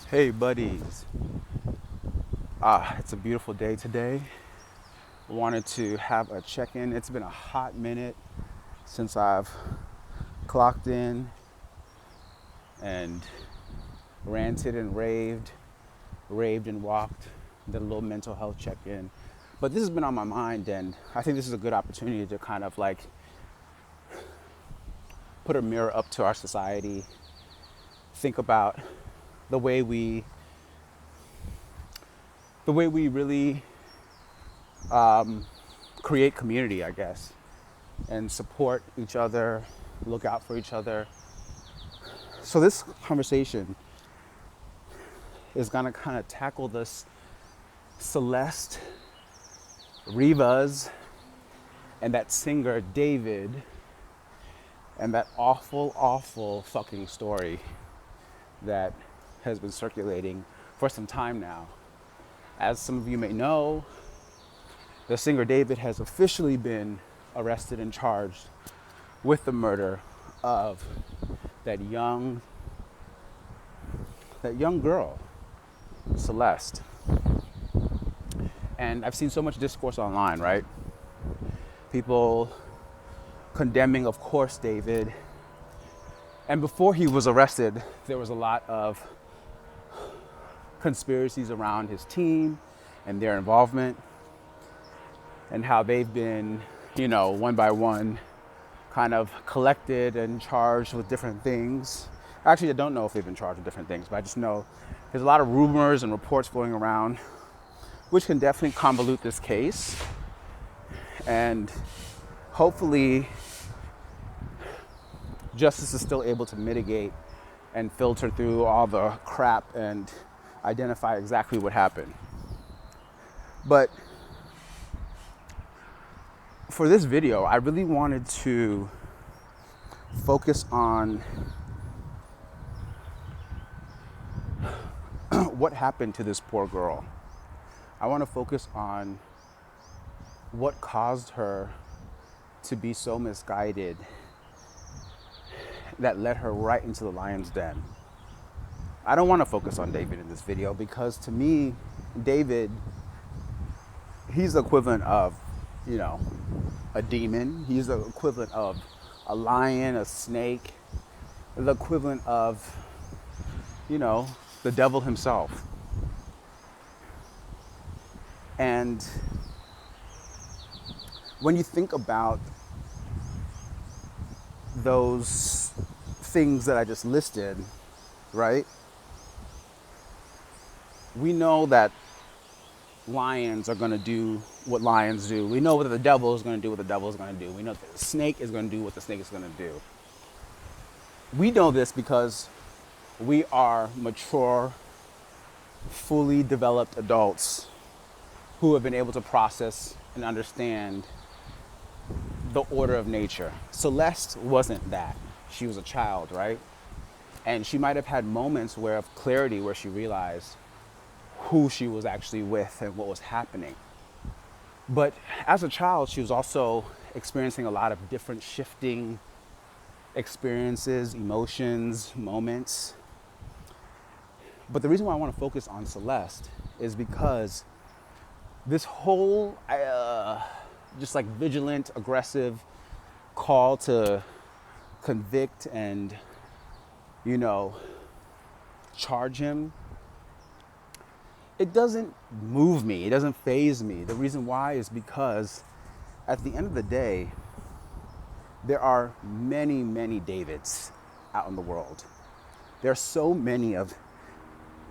Hey buddies, it's a beautiful day today. Wanted to have a check-in. It's been a hot minute since I've clocked in and ranted and raved and walked, did a little mental health check-in. But this has been on my mind, and I think this is a good opportunity to kind of like put a mirror up to our society, think about the way we really create community, I guess, and support each other, look out for each other. So this conversation is gonna kind of tackle this Celeste, Rivas, and that singer David, and that awful fucking story that has been circulating for some time now. As some of you may know, the singer David has officially been arrested and charged with the murder of that young girl, Celeste. And I've seen so much discourse online, right? People condemning, of course, David. And before he was arrested, there was a lot of conspiracies around his team and their involvement, and how they've been, one by one, kind of collected and charged with different things. Actually, I don't know if they've been charged with different things, but I just know there's a lot of rumors and reports going around, which can definitely convolute this case. And hopefully, justice is still able to mitigate and filter through all the crap and identify exactly what happened. But for this video, I really wanted to focus on what happened to this poor girl. I want to focus on what caused her to be so misguided that led her right into the lion's den. I don't want to focus on David in this video because, to me, David, he's the equivalent of, a demon. He's the equivalent of a lion, a snake, the equivalent of, the devil himself. And when you think about those things that I just listed, right? We know that lions are going to do what lions do. We know that the devil is going to do what the devil is going to do. We know that the snake is going to do what the snake is going to do. We know this because we are mature, fully developed adults who have been able to process and understand the order of nature. Celeste wasn't that. She was a child, right? And she might have had moments of clarity where she realized who she was actually with and what was happening. But as a child, she was also experiencing a lot of different shifting experiences, emotions, moments. But the reason why I want to focus on Celeste is because this whole just like vigilant, aggressive call to convict and, charge him, it doesn't move me. It doesn't faze me. The reason why is because at the end of the day, there are many, many Davids out in the world. There are so many of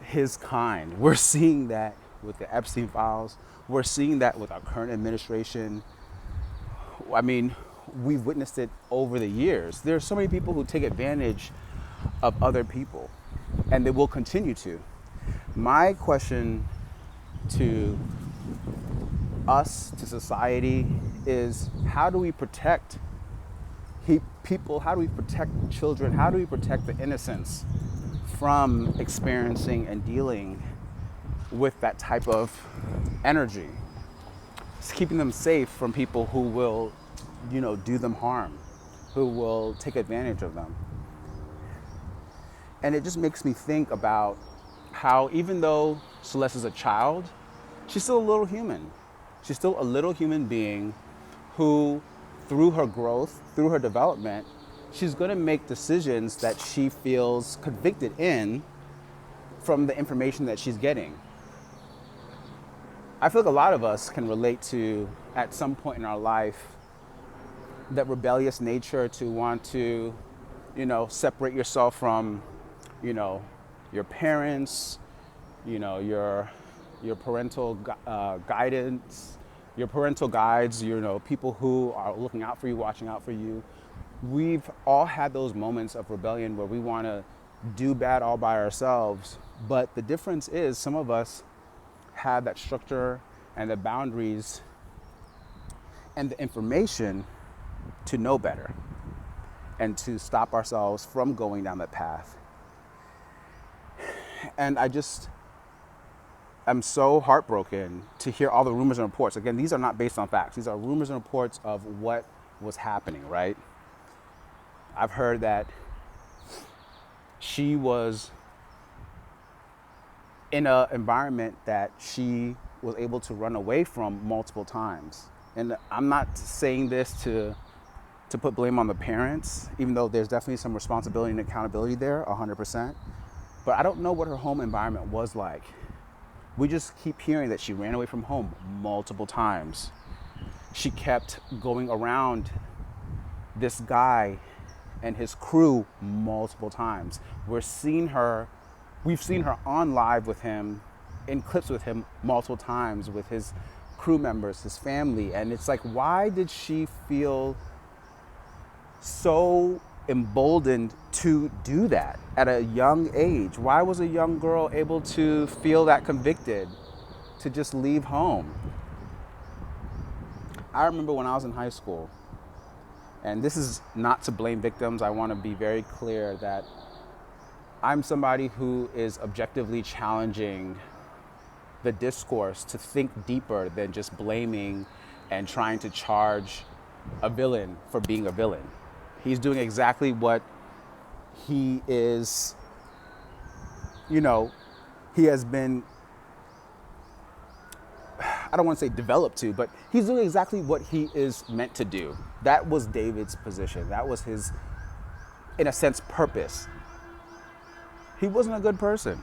his kind. We're seeing that with the Epstein files. We're seeing that with our current administration. I mean, we've witnessed it over the years. There are so many people who take advantage of other people, and they will continue to. My question to us, to society, is how do we protect people? How do we protect children? How do we protect the innocents from experiencing and dealing with that type of energy? It's keeping them safe from people who will, do them harm, who will take advantage of them. And it just makes me think about how even though Celeste is a child, she's still a little human. She's still a little human being who, through her growth, through her development, she's going to make decisions that she feels convicted in from the information that she's getting. I feel like a lot of us can relate to, at some point in our life, that rebellious nature to want to, separate yourself from, your parents, your parental guidance, your parental guides, people who are looking out for you, watching out for you. We've all had those moments of rebellion where we want to do bad all by ourselves. But the difference is some of us have that structure and the boundaries and the information to know better and to stop ourselves from going down that path. And I'm so heartbroken to hear all the rumors and reports. Again, these are not based on facts. These are rumors and reports of what was happening, right? I've heard that she was in an environment that she was able to run away from multiple times. And I'm not saying this to put blame on the parents, even though there's definitely some responsibility and accountability there, 100%. But I don't know what her home environment was like. We just keep hearing that she ran away from home multiple times. She kept going around this guy and his crew multiple times. We've seen her on live with him, in clips with him multiple times with his crew members, his family. And it's like, why did she feel so emboldened to do that at a young age? Why was a young girl able to feel that convicted to just leave home? I remember when I was in high school, and this is not to blame victims. I want to be very clear that I'm somebody who is objectively challenging the discourse to think deeper than just blaming and trying to charge a villain for being a villain. He's doing exactly what he is, he has been, I don't want to say developed to, but he's doing exactly what he is meant to do. That was David's position. That was his, in a sense, purpose. He wasn't a good person.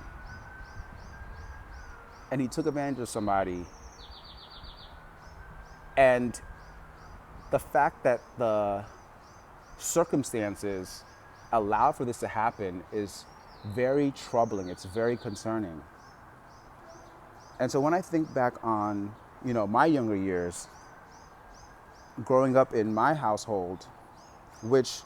And he took advantage of somebody. And the fact that the circumstances allowed for this to happen is very troubling. It's very concerning. And so when I think back on, my younger years, growing up in my household, which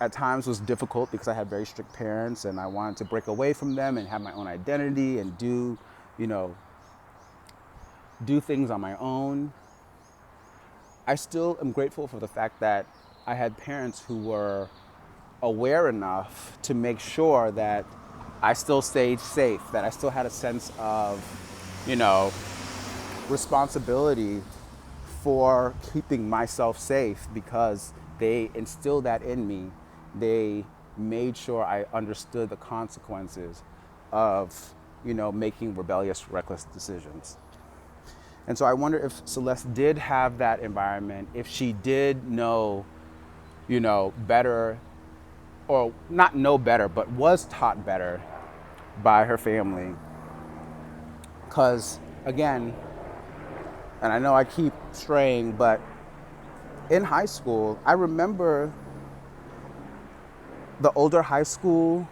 at times was difficult because I had very strict parents and I wanted to break away from them and have my own identity and do things on my own. I still am grateful for the fact that I had parents who were aware enough to make sure that I still stayed safe, that I still had a sense of, responsibility for keeping myself safe because they instilled that in me. They made sure I understood the consequences of, making rebellious, reckless decisions. And so I wonder if Celeste did have that environment, if she did know, better, or not know better, but was taught better by her family. Because, again, and I know I keep straying, but in high school, I remember the older high school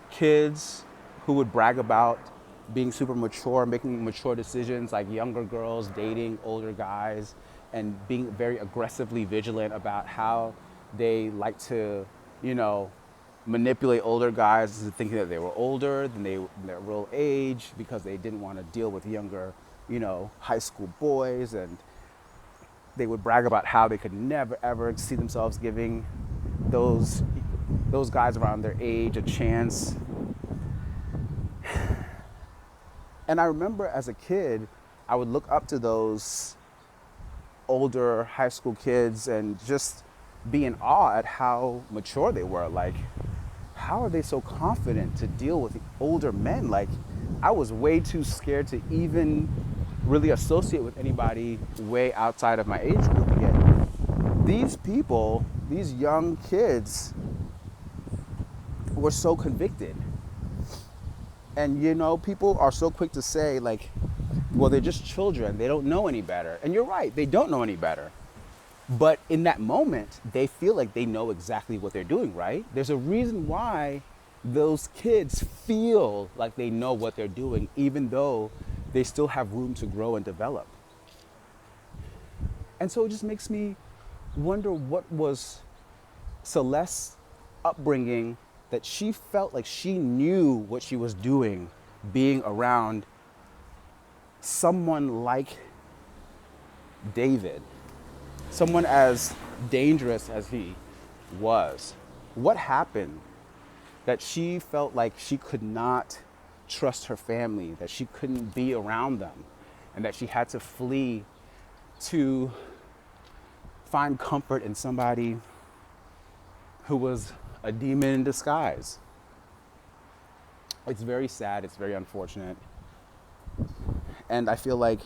kids who would brag about being super mature, making mature decisions, like younger girls dating older guys and being very aggressively vigilant about how they like to, manipulate older guys into thinking that they were older than their real age because they didn't want to deal with younger, high school boys. And they would brag about how they could never, ever see themselves giving those guys around their age a chance. And I remember as a kid, I would look up to those older high school kids and just be in awe at how mature they were. Like, how are they so confident to deal with older men? Like, I was way too scared to even really associate with anybody way outside of my age group again. These people, these young kids, were so convicted. And you know, people are so quick to say, like, well, they're just children, they don't know any better. And you're right, they don't know any better. But in that moment, they feel like they know exactly what they're doing, right? There's a reason why those kids feel like they know what they're doing, even though they still have room to grow and develop. And so it just makes me wonder, what was Celeste's upbringing that she felt like she knew what she was doing being around someone like David, someone as dangerous as he was. What happened that she felt like she could not trust her family, that she couldn't be around them, and that she had to flee to find comfort in somebody who was a demon in disguise? It's very sad, it's very unfortunate. And I feel like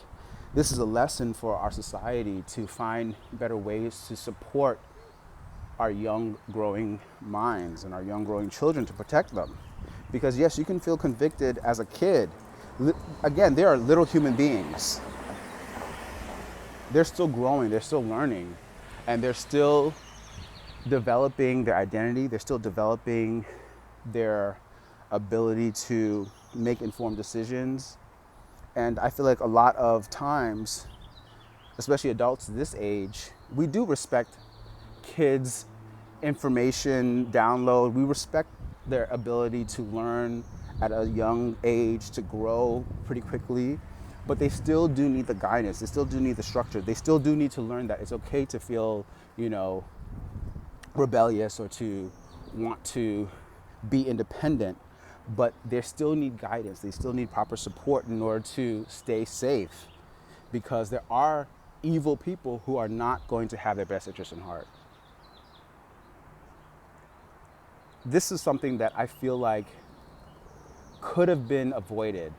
this is a lesson for our society to find better ways to support our young growing minds and our young growing children, to protect them. Because yes, you can feel convicted as a kid. Again, they are little human beings. They're still growing, they're still learning, and they're still developing their identity. They're still developing their ability to make informed decisions. And I feel like a lot of times, especially adults this age, we do respect kids' information download. We respect their ability to learn at a young age, to grow pretty quickly, but they still do need the guidance. They still do need the structure. They still do need to learn that it's okay to feel, rebellious or to want to be independent, but they still need guidance. They still need proper support in order to stay safe, because there are evil people who are not going to have their best interest in heart. This is something that I feel like could have been avoided,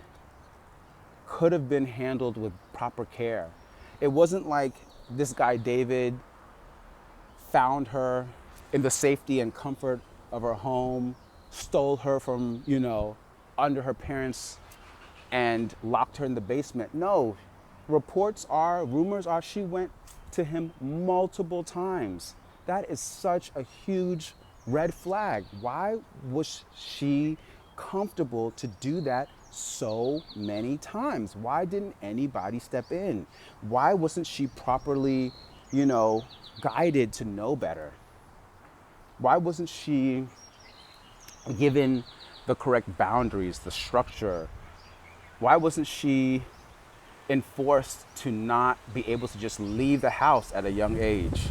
could have been handled with proper care. It wasn't like this guy David found her in the safety and comfort of her home, stole her from, under her parents and locked her in the basement. No, rumors are she went to him multiple times. That is such a huge red flag. Why was she comfortable to do that so many times? Why didn't anybody step in? Why wasn't she properly, guided to know better? Why wasn't she given the correct boundaries, the structure? Why wasn't she enforced to not be able to just leave the house at a young age?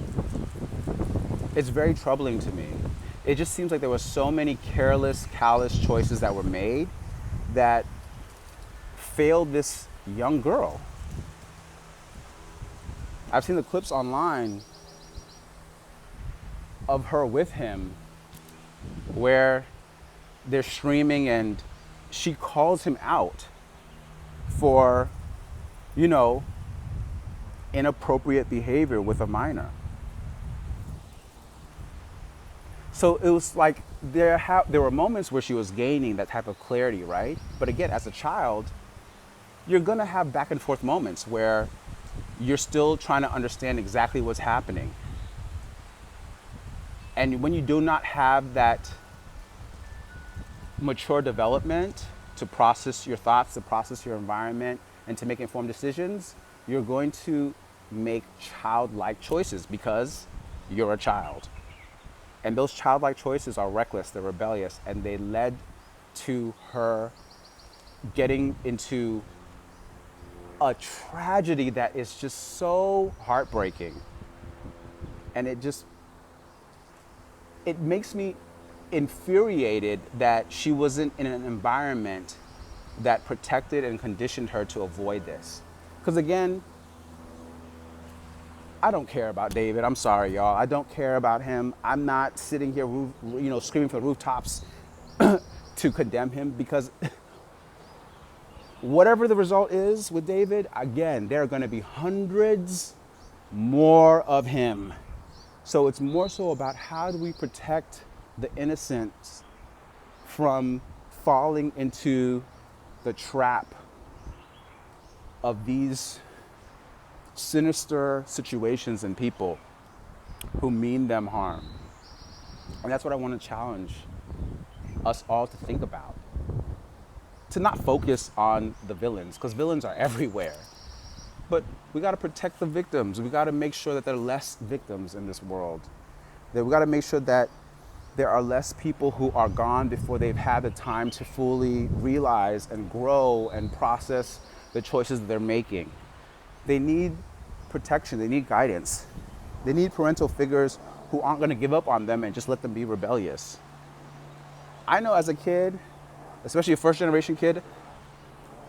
It's very troubling to me. It just seems like there were so many careless, callous choices that were made that failed this young girl. I've seen the clips online of her with him where they're streaming and she calls him out for, inappropriate behavior with a minor. So it was like there were moments where she was gaining that type of clarity, right? But again, as a child, you're gonna have back and forth moments where you're still trying to understand exactly what's happening. And when you do not have that mature development to process your thoughts, to process your environment, and to make informed decisions, you're going to make childlike choices because you're a child. And those childlike choices are reckless, they're rebellious, and they led to her getting into a tragedy that is just so heartbreaking. And it makes me infuriated that she wasn't in an environment that protected and conditioned her to avoid this. Because again, I don't care about David. I'm sorry, y'all. I don't care about him. I'm not sitting here, screaming from the rooftops to condemn him, because whatever the result is with David, again, there are going to be hundreds more of him. So it's more so about how do we protect the innocents from falling into the trap of these sinister situations and people who mean them harm. And that's what I want to challenge us all to think about. To not focus on the villains, because villains are everywhere. But we got to protect the victims. We got to make sure that there are less victims in this world. That we got to make sure that there are less people who are gone before they've had the time to fully realize and grow and process the choices that they're making. They need protection. They need guidance. They need parental figures who aren't going to give up on them and just let them be rebellious. I know as a kid, especially a first-generation kid,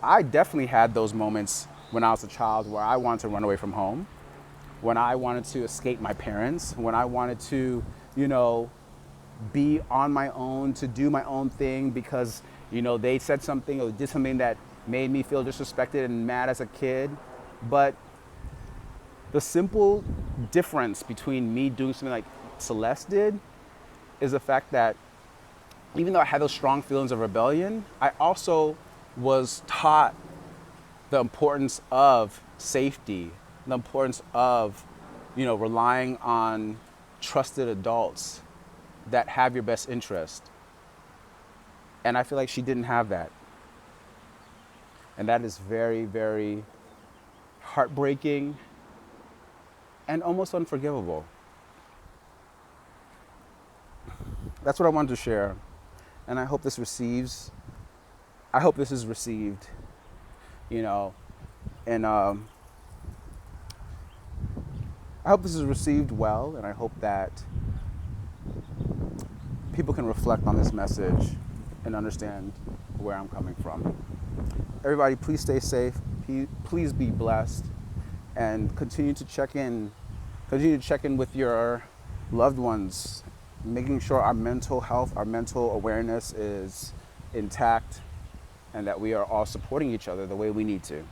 I definitely had those moments when I was a child where I wanted to run away from home, when I wanted to escape my parents, when I wanted to, be on my own, to do my own thing because, they said something or did something that made me feel disrespected and mad as a kid. But the simple difference between me doing something like Celeste did is the fact that even though I had those strong feelings of rebellion, I also was taught the importance of safety, the importance of, relying on trusted adults that have your best interest. And I feel like she didn't have that. And that is very, very heartbreaking and almost unforgivable. That's what I wanted to share. And I hope this is received, and I hope this is received well, and I hope that people can reflect on this message and understand where I'm coming from. Everybody, please stay safe. Please be blessed, and continue to check in with your loved ones, making sure our mental health, our mental awareness is intact, and that we are all supporting each other the way we need to.